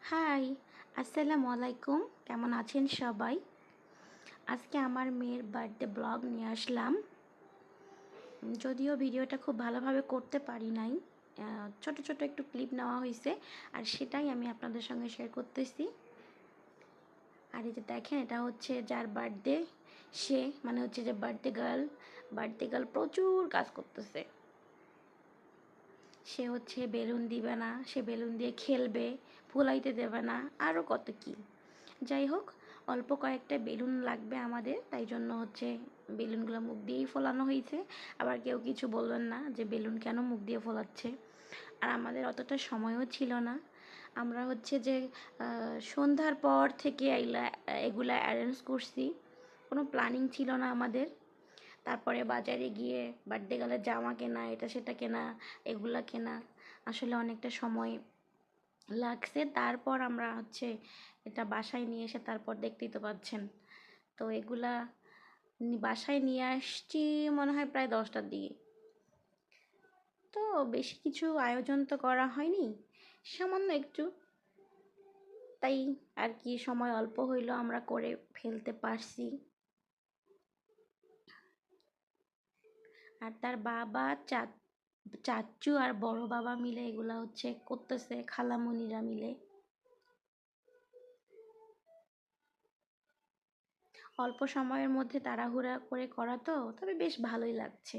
High, আসসালামু আলাইকুম। কেমন আছেন সবাই? আজকে আমার মেয়ের বার্থডে ব্লগ নিয়ে আসলাম। যদিও ভিডিওটা খুব ভালোভাবে করতে পারি নাই, ছোট ছোট একটু ক্লিপ নেওয়া হয়েছে, আর সেটাই আমি আপনাদের সঙ্গে শেয়ার করতেছি। আর এই যে দেখেন, এটা হচ্ছে যার বার্থডে, সে মানে হচ্ছে যে বার্থডে গার্ল প্রচুর কাজ করতেছে। সে হচ্ছে বেলুন দিবে না, সে বেলুন দিয়ে খেলবে, ফুলাইতে দেবে না, আরও কত কি। যাই হোক, অল্প কয়েকটা বেলুন লাগবে আমাদের, তাই জন্য হচ্ছে বেলুনগুলো মুখ দিয়েই ফোলানো হয়েছে। আবার কেউ কিছু বলবেন না যে বেলুন কেন মুখ দিয়ে ফোলাচ্ছে। আর আমাদের অতটা সময়ও ছিল না। আমরা হচ্ছে যে সন্ধ্যার পর থেকে এগুলা অ্যারেঞ্জ করছি, কোনো প্ল্যানিং ছিল না আমাদের। তারপরে বাজারে গিয়ে বার্থডে গার্লের জামা কেনা, এটা সেটা কেনা, এগুলা কেনা, আসলে অনেকটা সময় লাগছে। তারপর আমরা হচ্ছে এটা বাসায় নিয়ে এসে তারপর দেখতেই তো পাচ্ছেন। তো এগুলা বাসায় নিয়ে আসছি মনে হয় প্রায় 10টার দিকে। তো বেশি কিছু আয়োজন তো করা হয়নি, সামান্য একটু, তাই আর কি সময় অল্প হইলো আমরা করে ফেলতে পারছি। আর তার বাবা, চাচু আর বড় বাবা মিলে এগুলা হচ্ছে করতেছে, খালামণিরা মিলে। অল্প সময়ের মধ্যে তাড়াহুড়া করে করা তো, তবে বেশ ভালোই লাগছে।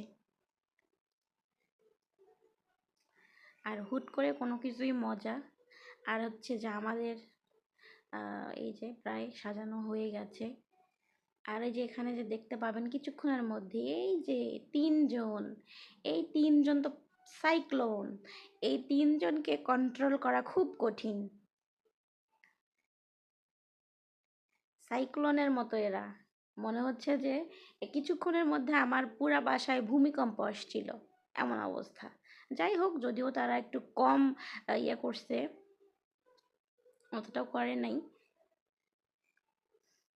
আর হুট করে কোনো কিছুই মজা। আর হচ্ছে যে আমাদের এই যে প্রায় সাজানো হয়ে গেছে। আর এই যে এখানে যে দেখতে পাবেন কিছুক্ষণের মধ্যে, এই যে 3 জন, এই 3 জন তো সাইক্লোন। এই 3 জনকে কন্ট্রোল করা খুব কঠিন। সাইক্লোনের মতো এরা, মনে হচ্ছে যে কিছুক্ষণের মধ্যে আমার পুরা বাসায় ভূমিকম্প আসছিল, এমন অবস্থা। যাই হোক, যদিও তারা একটু কম ইয়ে করছে, অতটাও করে নাই,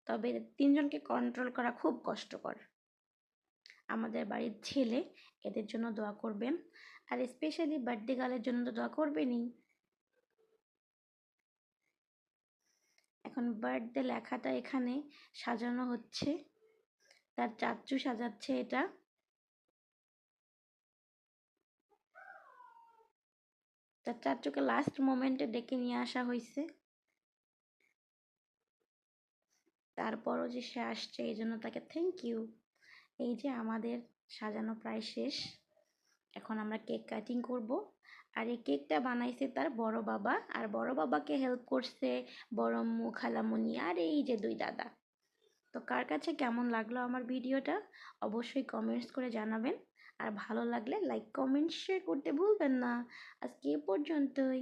তবে 3 জনকে কন্ট্রোল করা খুব কষ্টকর। আমাদের বাড়ির ছেলে, এদের জন্য দোয়া করবেন। আর স্পেশালি বার্থডে গার্লের জন্য তো দোয়া করবেনই। এখন বার্থডে লেখাটা এখানে সাজানো হচ্ছে, তার চাচ্চু সাজাচ্ছে এটা। তার চাচ্চুকে লাস্ট মোমেন্টে ডেকে নিয়ে আসা হয়েছে, তারপরও যে সে আসছে এই জন্য তাকে থ্যাংক ইউ। এই যে আমাদের সাজানো প্রায় শেষ, এখন আমরা কেক কাটিং করব। আর এই কেকটা বানাইছে তার বড় বাবা, আর বড় বাবাকে হেল্প করছে বড় আম্মু, খালামণি, আর এই যে 2 দাদা। তো কার কাছে কেমন লাগলো আমার ভিডিওটা অবশ্যই কমেন্টস করে জানাবেন। আর ভালো লাগলে লাইক, কমেন্ট, শেয়ার করতে ভুলবেন না। আজকে এ পর্যন্তই।